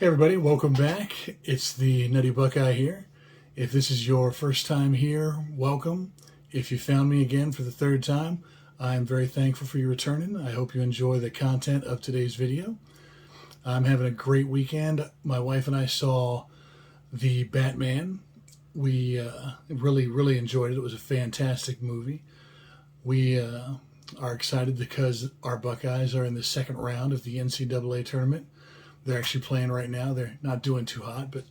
Hey everybody, welcome back. It's the Nutty Buckeye here. If this is your first time here, welcome. If you found me again for the third time, I'm very thankful for you returning. I hope you enjoy the content of today's video. I'm having a great weekend. My wife and I saw the Batman. We really enjoyed it. It was a fantastic movie. We are excited because our Buckeyes are in the second round of the NCAA tournament. They're actually playing right now. They're not doing too hot, but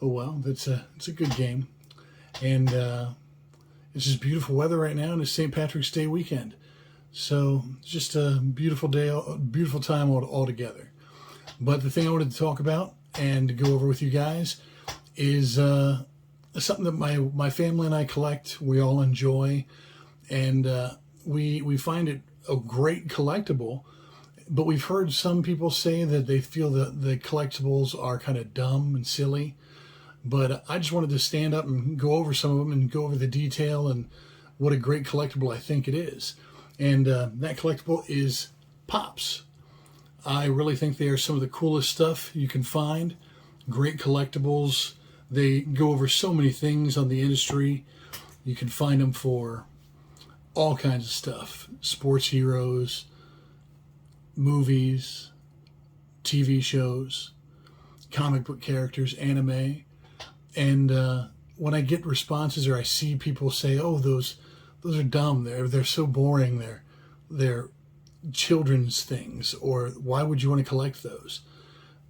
oh well, it's a good game. And it's just beautiful weather right now, and it's St. Patrick's Day weekend. So just a beautiful day, a beautiful time all together. But the thing I wanted to talk about and go over with you guys is something that my family and I collect. We all enjoy, and we find it a great collectible. But we've heard some people say that they feel that the collectibles are kind of dumb and silly. But I just wanted to stand up and go over some of them and go over the detail and what a great collectible I think it is. And that collectible is Pops. I really think they are some of the coolest stuff you can find. Great collectibles. They go over so many things on the industry. You can find them for all kinds of stuff. Sports heroes, movies, TV shows, comic book characters, anime. And when I get responses or I see people say, "Oh, those are dumb. They're so boring. They're children's things," or "Why would you want to collect those?"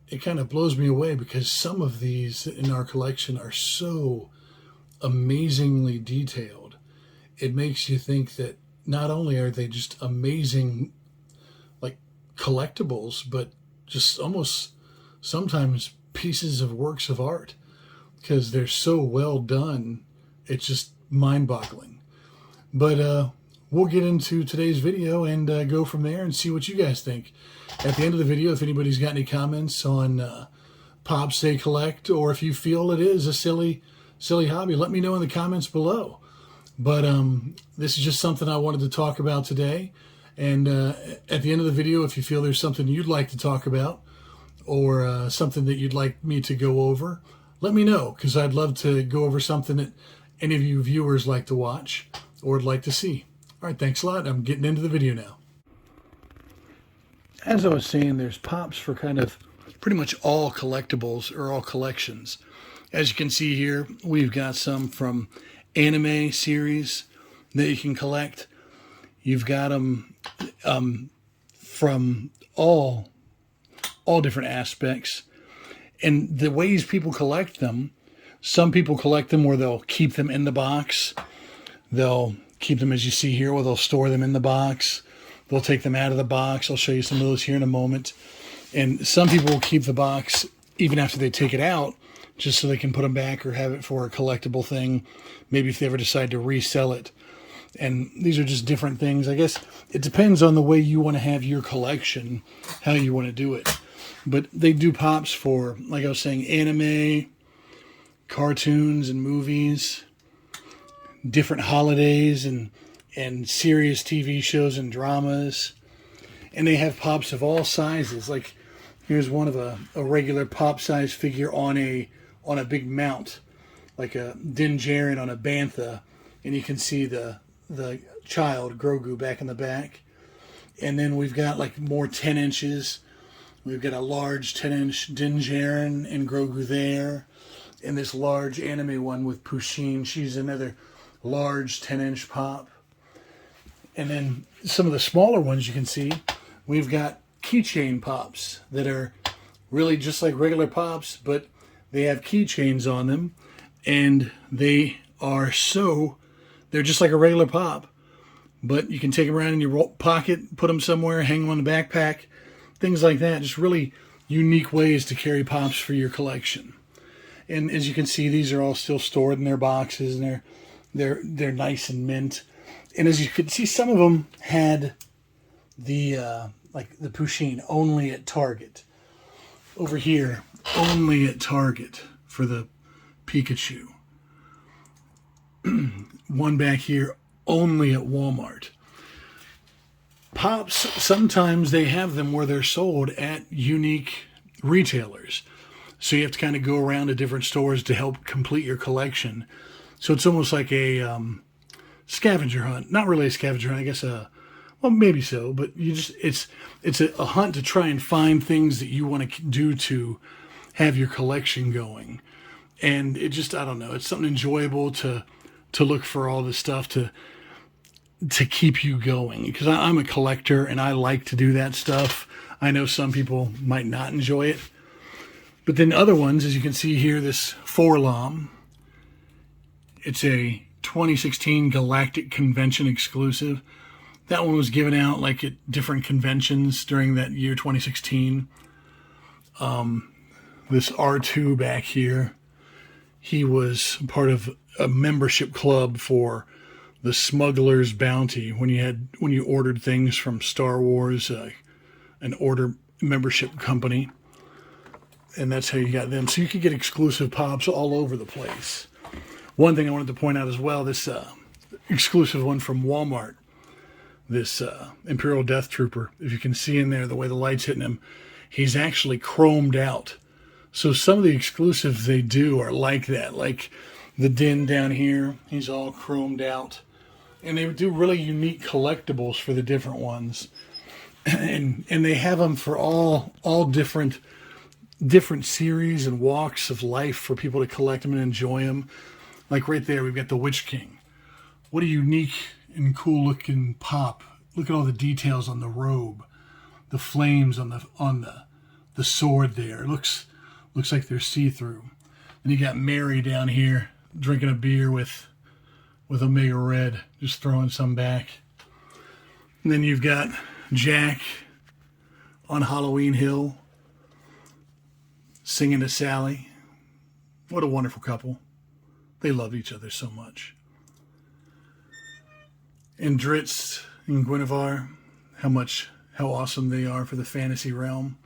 It kind of blows me away because some of these in our collection are so amazingly detailed. It makes you think that not only are they just amazing collectibles, but just almost sometimes pieces of works of art because they're so well done. It's just mind-boggling. But we'll get into today's video and go from there and see what you guys think. At the end of the video, if anybody's got any comments on Pops they collect, or if you feel it is a silly hobby, let me know in the comments below. But this is just something I wanted to talk about today. And at the end of the video, if you feel there's something you'd like to talk about or something that you'd like me to go over, let me know, because I'd love to go over something that any of you viewers like to watch or would like to see. All right, thanks a lot. I'm getting into the video now. As I was saying, there's Pops for kind of pretty much all collectibles or all collections. As you can see here, we've got some from anime series that you can collect. You've got them from all different aspects. And the ways people collect them, some people collect them where they'll keep them in the box. They'll keep them, as you see here, where they'll store them in the box. They'll take them out of the box. I'll show you some of those here in a moment. And some people will keep the box even after they take it out, just so they can put them back or have it for a collectible thing, maybe if they ever decide to resell it. And these are just different things. I guess it depends on the way you want to have your collection, how you want to do it. But they do Pops for, like I was saying, anime, cartoons and movies, different holidays and serious TV shows and dramas. And they have Pops of all sizes. Like here's one of a regular Pop size figure on a big mount, like a Din Djarin on a bantha, and you can see the child Grogu back in the back. And then we've got like more 10 inches. We've got a large 10-inch Din Djarin and Grogu there, and this large anime one with Pusheen. She's another large 10-inch Pop. And then some of the smaller ones you can see, we've got keychain Pops that are really just like regular Pops, but they have keychains on them, and they're just like a regular Pop, but you can take them around in your pocket, put them somewhere, hang them on the backpack, things like that. Just really unique ways to carry Pops for your collection. And as you can see, these are all still stored in their boxes, and they're nice and mint. And as you can see, some of them had the like the Pusheen only at Target. Over here, only at Target for the Pikachu. One back here, only at Walmart. Pops, sometimes they have them where they're sold at unique retailers. So you have to kind of go around to different stores to help complete your collection. So it's almost like a scavenger hunt. Not really a scavenger hunt, I guess. Well, maybe so, but it's a hunt to try and find things that you want to do to have your collection going. And it just, I don't know, it's something enjoyable to look for all this stuff to keep you going. Because I'm a collector and I like to do that stuff. I know some people might not enjoy it. But then other ones, as you can see here, this Forlom. It's a 2016 Galactic Convention exclusive. That one was given out like at different conventions during that year, 2016. This R2 back here, he was part of a membership club for the Smuggler's Bounty. When you ordered things from Star Wars, an order membership company, and that's how you got them. So you could get exclusive pops all over the place. One thing I wanted to point out as well, this exclusive one from Walmart, this Imperial Death Trooper. If you can see in there the way the light's hitting him, he's actually chromed out. So some of the exclusives they do are like that, like the Din down here, he's all chromed out. And they do really unique collectibles for the different ones. And they have them for all different series and walks of life for people to collect them and enjoy them. Like right there, we've got the Witch King. What a unique and cool looking pop. Look at all the details on the robe, the flames on the sword there. Looks like they're see-through. And you got Mary down here drinking a beer with Omega Red, just throwing some back. And then you've got Jack on Halloween Hill singing to Sally. What a wonderful couple. They love each other so much. And Dritz and Guinevere, how awesome they are for the fantasy realm.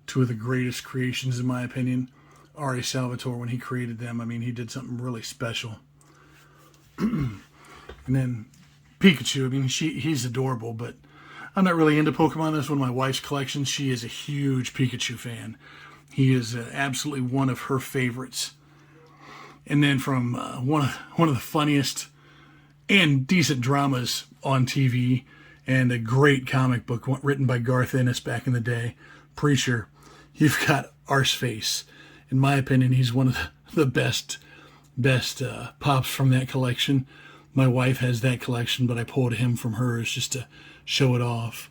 Two of the greatest creations, in my opinion. R.A. Salvatore, when he created them, I mean, he did something really special. And then Pikachu, I mean, he's adorable, but I'm not really into Pokemon. That's one of my wife's collections. She is a huge Pikachu fan. He is absolutely one of her favorites. And then from one of the funniest and decent dramas on TV, and a great comic book written by Garth Ennis back in the day, Preacher, you've got Arseface. In my opinion, he's one of the best pops from that collection. My wife has that collection, but I pulled him from hers just to show it off.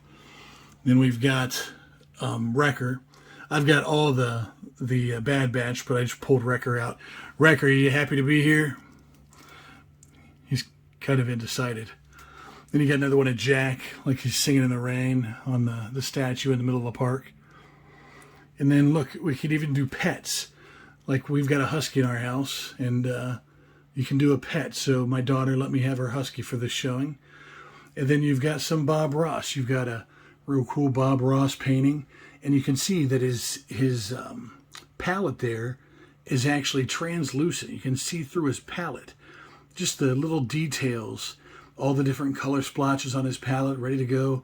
Then we've got Wrecker. I've got all the Bad Batch, but I just pulled Wrecker out. Wrecker, are you happy to be here? He's kind of undecided. Then you got another one of Jack, like he's singing in the rain on the statue in the middle of the park. And then look, we could even do pets. Like we've got a husky in our house, and you can do a pet. So my daughter let me have her husky for this showing. And then you've got some Bob Ross. You've got a real cool Bob Ross painting, and you can see that his palette there is actually translucent. You can see through his palette. Just the little details, all the different color splotches on his palette ready to go.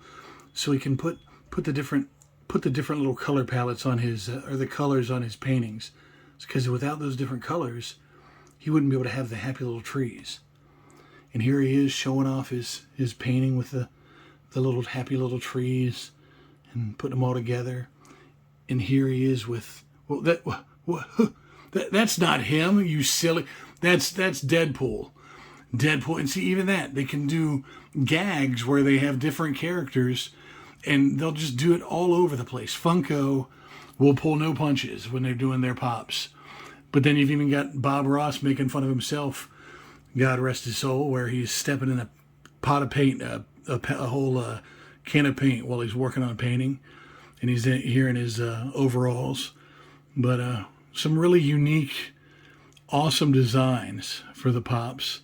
So he can put the different little color palettes on his, or the colors on his paintings. Because without those different colors, he wouldn't be able to have the happy little trees. And here he is showing off his painting with the little happy little trees and putting them all together. And here he is with, well, that's not him, you silly. That's Deadpool. And see, even that, they can do gags where they have different characters, and they'll just do it all over the place. Funko will pull no punches when they're doing their pops. But then you've even got Bob Ross making fun of himself, God rest his soul, where he's stepping in a pot of paint, a whole can of paint while he's working on painting. And he's here in his overalls. But some really unique, awesome designs for the pops.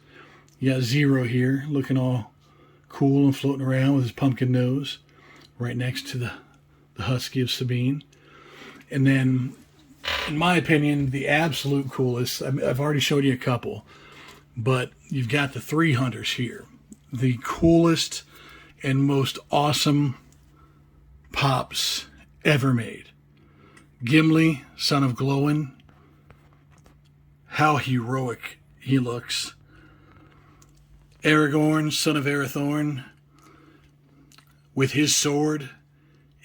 You got Zero here, looking all cool and floating around with his pumpkin nose, right next to the husky of Sabine. And then, in my opinion, the absolute coolest, I've already showed you a couple, but you've got the 3 hunters here. The coolest and most awesome pops ever made. Gimli, son of Glowin. How heroic he looks. Aragorn, son of Arathorn. With his sword,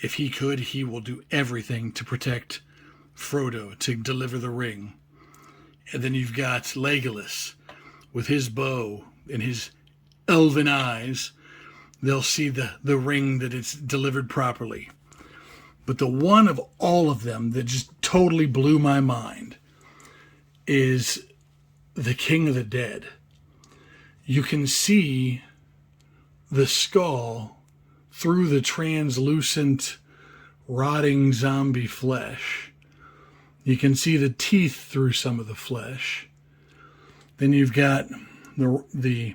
if he could, he will do everything to protect Frodo, to deliver the ring. And then you've got Legolas with his bow and his elven eyes. They'll see the ring that it's delivered properly. But the one of all of them that just totally blew my mind is the King of the Dead. You can see the skull through the translucent, rotting zombie flesh. You can see the teeth through some of the flesh. Then you've got the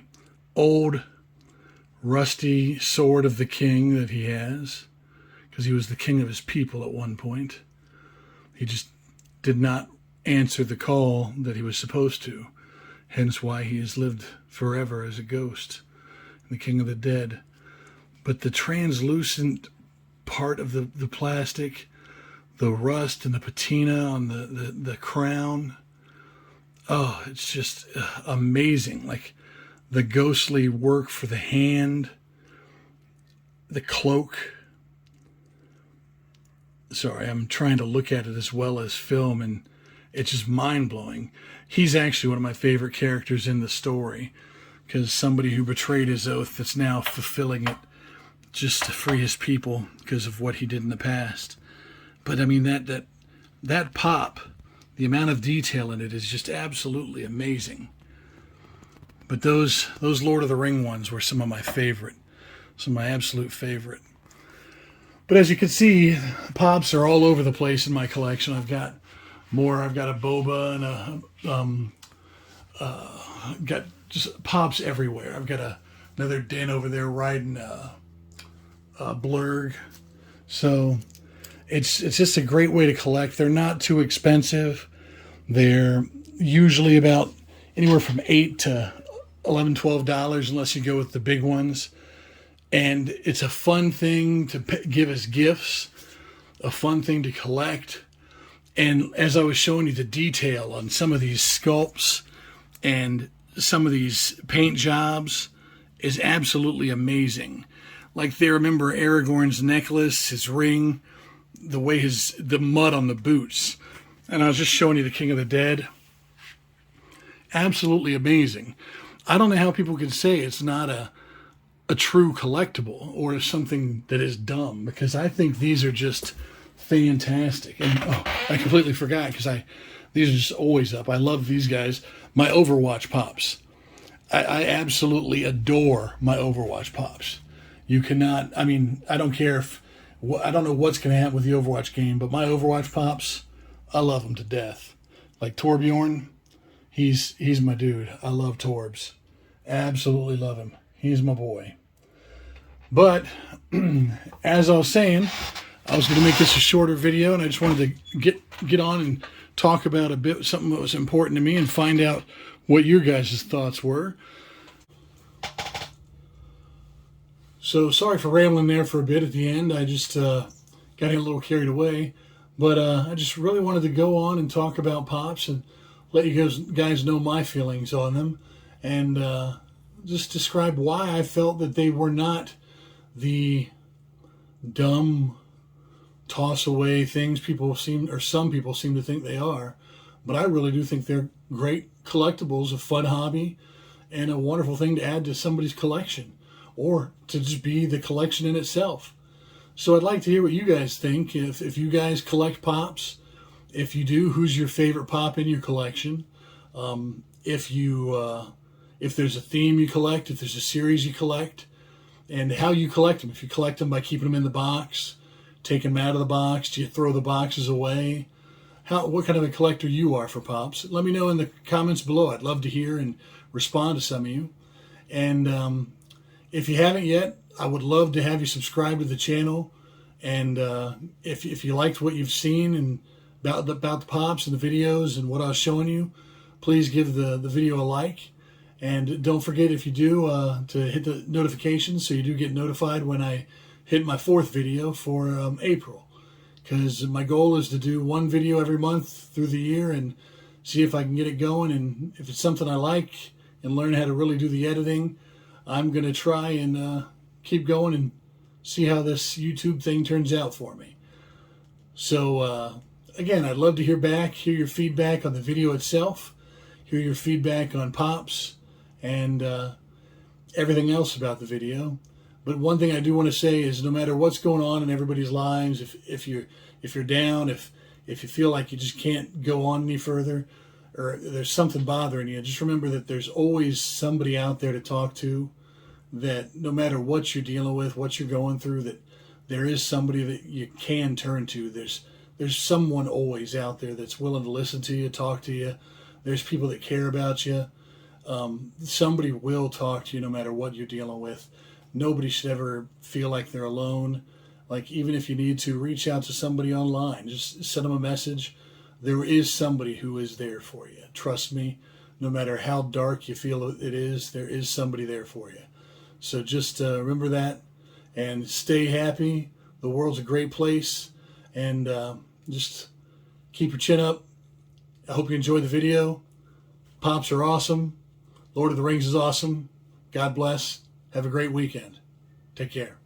old, rusty sword of the king that he has, because he was the king of his people at one point. He just did not answer the call that he was supposed to, hence why he has lived forever as a ghost, the king of the dead. But the translucent part of the plastic, the rust and the patina on the crown, oh, it's just amazing. Like the ghostly work for the hand, the cloak. Sorry, I'm trying to look at it as well as film, and it's just mind-blowing. He's actually one of my favorite characters in the story, because somebody who betrayed his oath that's now fulfilling it just to free his people because of what he did in the past. But I mean, that pop, the amount of detail in it is just absolutely amazing. But those Lord of the Ring ones were some of my favorite, some of my absolute favorite. But as you can see, pops are all over the place in my collection. I've got more. I've got a boba and got just pops everywhere. I've got another den over there riding a blurg. So it's just a great way to collect. They're not too expensive. They're usually about anywhere from $8 to $11, $12 unless you go with the big ones. And it's a fun thing to give as gifts, a fun thing to collect. And as I was showing you the detail on some of these sculpts and some of these paint jobs is absolutely amazing. Like they remember Aragorn's necklace, his ring, the way the mud on the boots. And I was just showing you the King of the Dead. Absolutely amazing. I don't know how people can say it's not a true collectible or something that is dumb, because I think these are just fantastic. And I completely forgot, because these are just always up. I love these guys. My Overwatch Pops. I absolutely adore my Overwatch Pops. You cannot, I mean, I don't care I don't know what's going to happen with the Overwatch game, but my Overwatch Pops, I love them to death. Like Torbjorn, he's my dude. I love Torbs. Absolutely love him. He's my boy. But as I was saying, I was going to make this a shorter video, and I just wanted to get on and talk about something that was important to me and find out what your guys' thoughts were. So sorry for rambling there for a bit at the end. I just got a little carried away. But I just really wanted to go on and talk about Pops and let you guys know my feelings on them, and just describe why I felt that they were not the dumb toss away things some people seem to think they are. But I really do think they're great collectibles, a fun hobby, and a wonderful thing to add to somebody's collection, or to just be the collection in itself. So I'd like to hear what you guys think. If you guys collect Pops, if you do, who's your favorite Pop in your collection? If there's a theme you collect, if there's a series you collect, and how you collect them. If you collect them by keeping them in the box, taking them out of the box, do you throw the boxes away? What kind of a collector you are for Pops? Let me know in the comments below. I'd love to hear and respond to some of you. And if you haven't yet, I would love to have you subscribe to the channel. And if you liked what you've seen and about the Pops and the videos and what I was showing you, please give the video a like. And don't forget, if you do, to hit the notifications so you do get notified when I hit my 4th video for April. because my goal is to do one video every month through the year and see if I can get it going. And if it's something I like and learn how to really do the editing, I'm going to try and keep going and see how this YouTube thing turns out for me. So again, I'd love to hear your feedback on the video itself, hear your feedback on Pops and everything else about the video. But one thing I do want to say is, no matter what's going on in everybody's lives, if you're down, if you feel like you just can't go on any further, or there's something bothering you, just remember that there's always somebody out there to talk to. That no matter what you're dealing with, what you're going through, that there is somebody that you can turn to. There's someone always out there that's willing to listen to you, talk to you. There's people that care about you. Somebody will talk to you no matter what you're dealing with. Nobody should ever feel like they're alone. Like, even if you need to reach out to somebody online, just send them a message. There is somebody who is there for you. Trust me, no matter how dark you feel it is, there is somebody there for you. So just remember that and stay happy. The world's a great place, and just keep your chin up. I hope you enjoyed the video. Pops are awesome. Lord of the Rings is awesome. God bless. Have a great weekend. Take care.